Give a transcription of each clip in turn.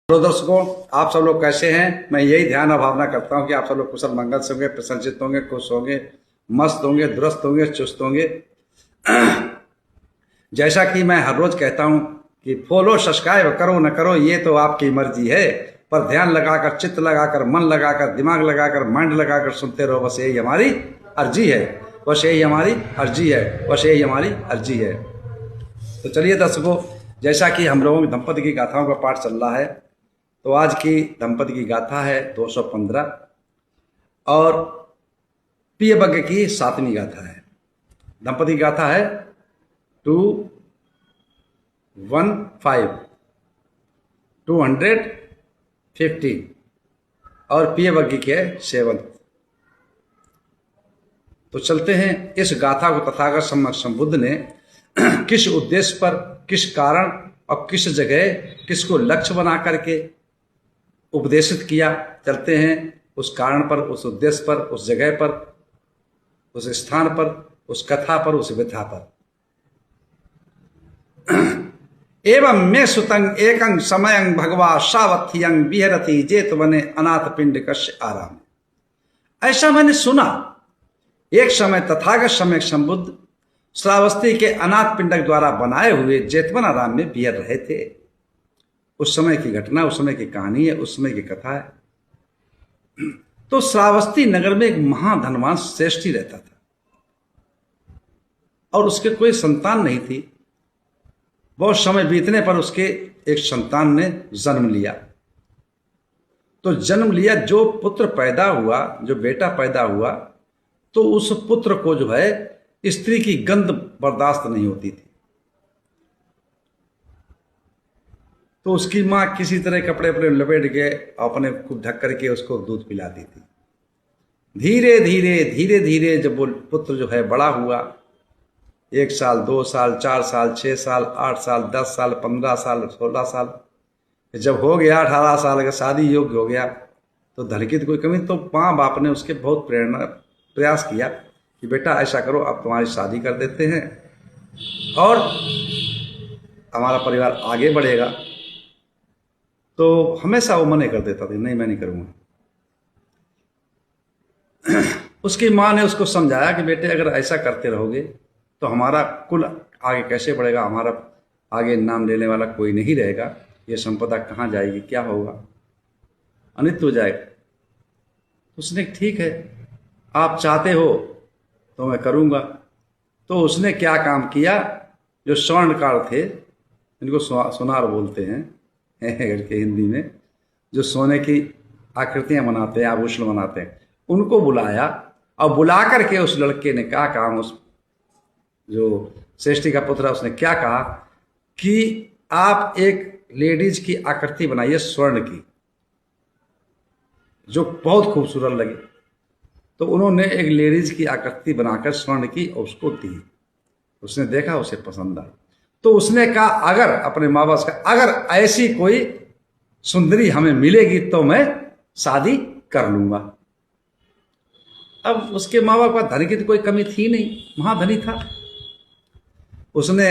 Hello दर्शकों, आप सब लोग कैसे हैं। मैं यही ध्यान और भावना करता हूं कि आप सब लोग कुशल मंगल से होंगे, प्रसन्नचित होंगे, खुश होंगे, मस्त होंगे, दुरुस्त होंगे, चुस्त होंगे। जैसा कि मैं हर रोज कहता हूं कि फॉलो सब्सक्राइब करो न करो ये तो आपकी मर्जी है, पर ध्यान लगाकर, चित्त लगाकर, मन लगाकर, दिमाग लगाकर, माइंड लगाकर सुनते रहो। बस यही हमारी अर्जी है, बस यही हमारी अर्जी है, बस यही हमारी अर्जी है। तो चलिए दर्शकों, जैसा कि हम लोगों की दंपति की गाथाओं का पाठ चल रहा है, तो आज की दंपति की गाथा है 215 और प्रियव्रत की 7वीं गाथा है। दंपति की गाथा है 215 और प्रियव्रत की है 7। तो चलते हैं इस गाथा को तथागत संबुद्ध ने किस उद्देश्य पर, किस कारण और किस जगह, किसको लक्ष्य बना करके उपदेशित किया। चलते हैं उस कारण पर, उस उद्देश्य पर, उस जगह पर, उस स्थान पर, उस कथा पर, उस व्यथा पर। एवं मे सुतंग एकंग समयं भगवा सावथियंग विहरति जेत वने अनाथ पिंड कश्य आराम। ऐसा मैंने सुना, एक समय तथागत सम्यक संबुद्ध श्रावस्ती के अनाथ पिंडक द्वारा बनाए हुए जेतवन आराम में विहर रहे थे। उस समय की घटना, उस समय की कहानी है, उस समय की कथा है। तो श्रावस्ती नगर में एक महाधनवान श्रेष्ठी रहता था और उसके कोई संतान नहीं थी। बहुत समय बीतने पर उसके एक संतान ने जन्म लिया। तो जन्म लिया, जो पुत्र पैदा हुआ, जो बेटा पैदा हुआ, तो उस पुत्र को जो है स्त्री की गंध बर्दाश्त नहीं होती थी। तो उसकी माँ किसी तरह कपड़े अपने लपेट के अपने खूब ढक करके उसको दूध पिलाती थी। धीरे धीरे जब वो पुत्र जो है बड़ा हुआ, 1 साल, 2 साल, 4 साल, 6 साल, 8 साल, 10 साल, 15 साल, 16 साल, जब हो गया 18 साल का, शादी योग्य हो गया, तो धन की तो कोई कमी। तो माँ बाप ने उसके बहुत प्रयास किया कि बेटा ऐसा करो, अब तुम्हारी शादी कर देते हैं और हमारा परिवार आगे बढ़ेगा। तो हमेशा वो मना कर देता था, नहीं मैं नहीं करूँगा। उसकी माँ ने उसको समझाया कि बेटे अगर ऐसा करते रहोगे तो हमारा कुल आगे कैसे बढ़ेगा, हमारा आगे नाम लेने वाला कोई नहीं रहेगा, ये संपदा कहाँ जाएगी, क्या होगा, अनित हो जाएगा। उसने ठीक है, आप चाहते हो तो मैं करूँगा। तो उसने क्या काम किया, जो स्वर्णकार थे, इनको सोनार बोलते हैं के हिंदी में, जो सोने की आकृतियां बनाते हैं, आभूषण बनाते हैं, उनको बुलाया और बुला करके उस लड़के ने क्या कहा, उस जो श्रेष्ठी का पुत्र है उसने क्या कहा कि आप एक लेडीज की आकृति बनाइए स्वर्ण की, जो बहुत खूबसूरत लगे। तो उन्होंने एक लेडीज की आकृति बनाकर स्वर्ण की और उसको दी। उसने देखा, उसे पसंद आई। तो उसने कहा अगर अपने माँ बाप का, अगर ऐसी कोई सुंदरी हमें मिलेगी तो मैं शादी कर लूंगा। अब उसके माँ बाप का धन की तो कोई कमी थी नहीं, महाधनी था। उसने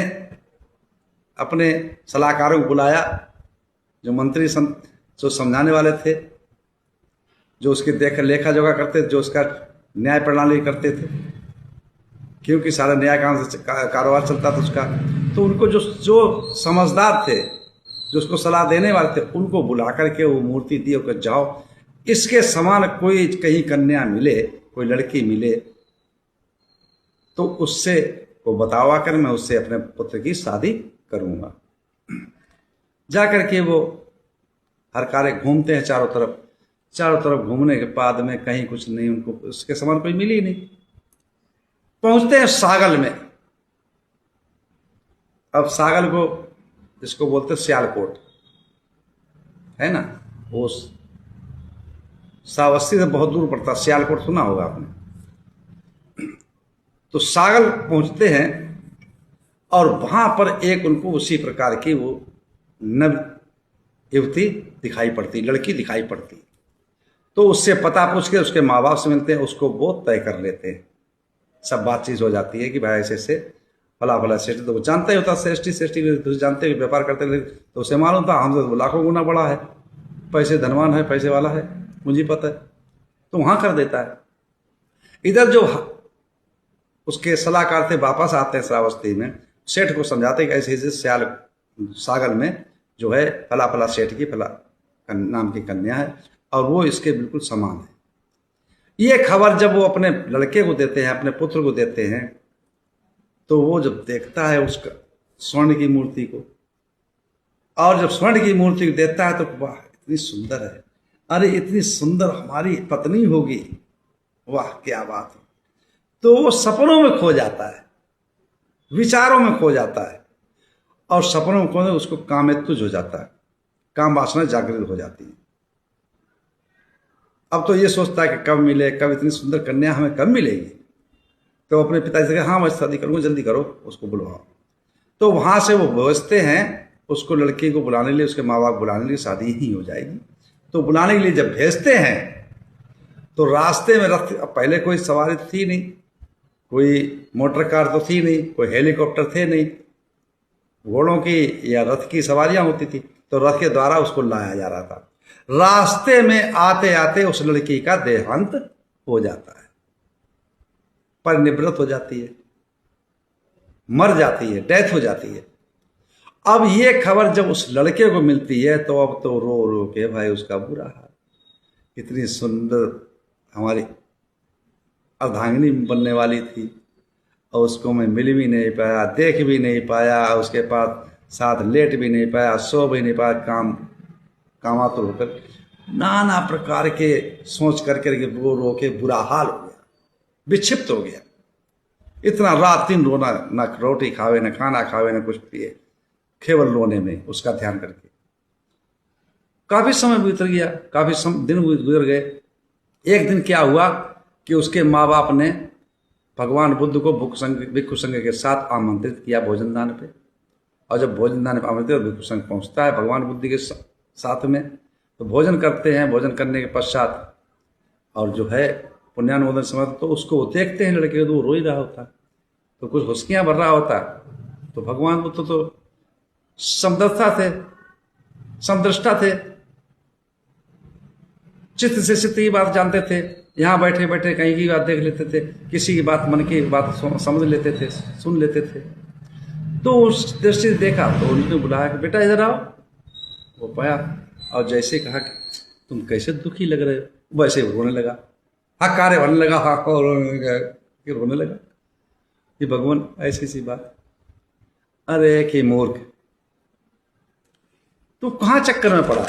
अपने सलाहकारों को बुलाया, जो मंत्री जो समझाने वाले थे, जो उसकी लेखा जोखा करते थे, जो उसका न्याय प्रणाली करते थे, क्योंकि सारा न्याय काम से कारोबार चलता था उसका। तो उनको जो समझदार थे, जो उसको सलाह देने वाले थे, उनको बुला करके वो मूर्ति दी और जाओ, इसके समान कोई कहीं कन्या मिले, कोई लड़की मिले तो उससे वो बतावा कर, मैं उससे अपने पुत्र की शादी करूंगा। जा करके वो हर कार्य घूमते हैं चारों तरफ घूमने के बाद में कहीं कुछ नहीं, उनको उसके समान कोई मिली नहीं। पहुंचते हैं सागल में। अब सागल को जिसको बोलते हैं सियालकोट है ना, वो श्रावस्ती से बहुत दूर पड़ता, सियालकोट सुना होगा आपने। तो सागल पहुंचते हैं और वहां पर एक उनको उसी प्रकार की वो नव युवती दिखाई पड़ती, लड़की दिखाई पड़ती। तो उससे पता पूछ के उसके माँ बाप से मिलते हैं, उसको वो तय कर लेते हैं। सब बातचीत हो जाती है कि भाई ऐसे से फला फला श्रेष्ठी, तो वो जानता ही होता श्रेष्ठी तो जानते व्यापार करते तो उसे मालूम था हमसे तो लाखों गुना बड़ा है। पैसे धनवान है, पैसे वाला है, पूंजीपति है, तो वहां कर देता है। इधर जो उसके सलाहकार थे वापस आते हैं श्रावस्ती में, सेठ को समझाते कि ऐसे ऐसे सियाल सागर में जो है फला फला सेठ की फला नाम की कन्या है और वो इसके बिल्कुल समान है। ये खबर जब वो अपने लड़के को देते हैं, अपने पुत्र को देते हैं, तो वो जब देखता है उसका स्वर्ण की मूर्ति को, और जब स्वर्ण की मूर्ति को देखता है तो वाह इतनी सुंदर है, अरे इतनी सुंदर हमारी पत्नी होगी, वाह क्या बात है। तो वो सपनों में खो जाता है, विचारों में खो जाता है, और सपनों में खो उसको कामेत्तुज हो जाता है, काम वासना जागृत हो जाती है। अब तो ये सोचता है कि कब मिले, कब इतनी सुंदर कन्या हमें कब मिलेगी। तो अपने पिताजी से कहा हाँ मैं शादी करूँगा, जल्दी करो, उसको बुलवाओ। तो वहाँ से वो भेजते हैं उसको, लड़की को बुलाने के लिए, उसके माँ बाप बुलाने के लिए, शादी ही हो जाएगी। तो बुलाने के लिए जब भेजते हैं तो रास्ते में रथ, पहले कोई सवारी तो थी नहीं, कोई मोटर कार तो थी नहीं, कोई हेलीकॉप्टर थे नहीं, घोड़ों की या रथ की सवारियां होती थी, तो रथ के द्वारा उसको लाया जा रहा था। रास्ते में आते आते उस लड़की का देहांत हो जाता है, परिनिवृत्त हो जाती है, मर जाती है, डेथ हो जाती है। अब ये खबर जब उस लड़के को मिलती है तो अब तो रो रो के भाई उसका बुरा हाल, इतनी सुंदर हमारी अर्धांगिनी बनने वाली थी और उसको मैं मिल भी नहीं पाया, देख भी नहीं पाया, उसके पास साथ लेट भी नहीं पाया, सो भी नहीं पाया, कामातुर होकर नाना प्रकार के सोच करके रो रो के बुरा हाल हो गया, विक्षिप्त हो गया। इतना रात दिन रोना, ना रोटी खावे, ना खाना खावे, ना कुछ पिए, केवल रोने में उसका ध्यान करके। काफी समय बीत गया, दिन गुजर गए। एक दिन क्या हुआ कि उसके माँ बाप ने भगवान बुद्ध को भिक्षु संघ के साथ आमंत्रित किया भोजन दान पे, और जब भोजन दान पे आमंत्रित भिक्षु संघ पहुंचता है भगवान बुद्ध के साथ में, तो भोजन करते हैं। भोजन करने के पश्चात और जो है पुण्यानुमोदन समय, तो उसको देखते हैं लड़के को, तो वो रो ही रहा होता, तो कुछ हुस्कियां भर रहा होता। तो भगवान बुद्ध तो समदर्शा थे, समदृष्टा थे, चित्त से चित्त की बात जानते थे, यहाँ बैठे बैठे कहीं की बात देख लेते थे, किसी की बात, मन की बात समझ लेते थे, सुन लेते थे। तो उस दृष्टि से देखा तो उन्होंने बुलाया कि बेटा इधर आओ। वो पाया और जैसे कहा कि तुम कैसे दुखी लग रहे हो, वैसे रोने लगा, हाँ कार्य होने लगा, हाँ रोने लगा कि भगवान ऐसी सी बात, अरे कि मूर्ख, तू कहाँ चक्कर में पड़ा,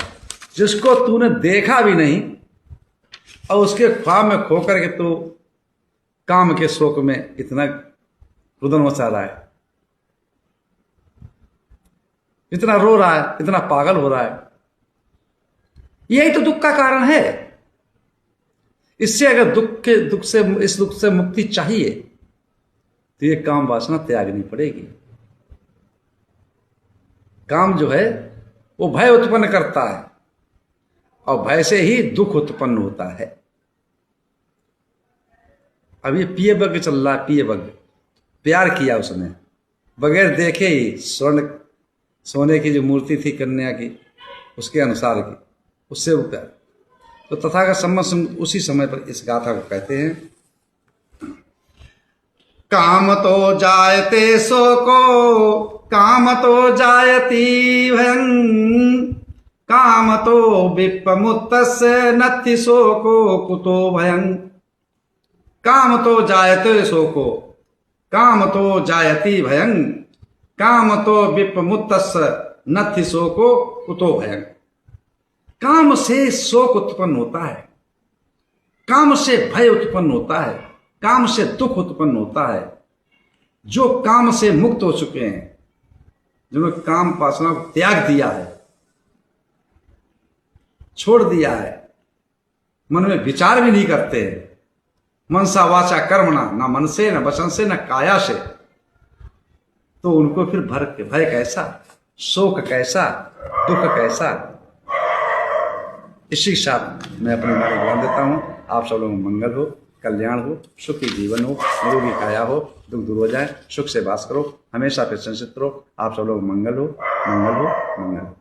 जिसको तूने देखा भी नहीं और उसके ख्वाब में खो करके तू काम के शोक में इतना रुदन मचा रहा है, इतना रो रहा है, इतना पागल हो रहा है। यही तो दुख का कारण है। इससे अगर इस दुख से मुक्ति चाहिए तो ये काम वासना त्यागनी पड़ेगी। काम जो है वो भय उत्पन्न करता है और भय से ही दुख उत्पन्न होता है। अब ये पिए बग चल रहा है, पिए बग, प्यार किया उसने बगैर देखे ही, सोने की जो मूर्ति थी कन्या की, उसके अनुसार की, उससे वो प्यार। तो तथागत सम्मत उसी समय पर इस गाथा को कहते हैं, काम तो जायते शोको, काम तो जायती भयं, काम तो विप्पमुत्तस्य नत्थि शोको कुतो भयं। काम तो जायते शोको, काम तो जायती भयं, काम तो विप्पमुत्तस्य नत्थि शोको कुतो भयं। काम से शोक उत्पन्न होता है, काम से भय उत्पन्न होता है, काम से दुख उत्पन्न होता है। जो काम से मुक्त हो चुके हैं, जिन्होंने काम वासना को त्याग दिया है, छोड़ दिया है, मन में विचार भी नहीं करते हैं, मनसा वाचा कर्मणा, ना मन से, ना वचन से, ना काया से, तो उनको फिर भय कैसा, शोक कैसा, दुख कैसा। इसी के साथ मैं अपने बारे में ज्ञान देता हूँ। आप सब लोगों को मंगल हो, कल्याण हो, सुखी जीवन हो, निरोगी काया हो, दुख दूर हो जाए, सुख से वास करो, हमेशा प्रशंसित रहो। आप सब लोग मंगल हो, मंगल हो, मंगल हो।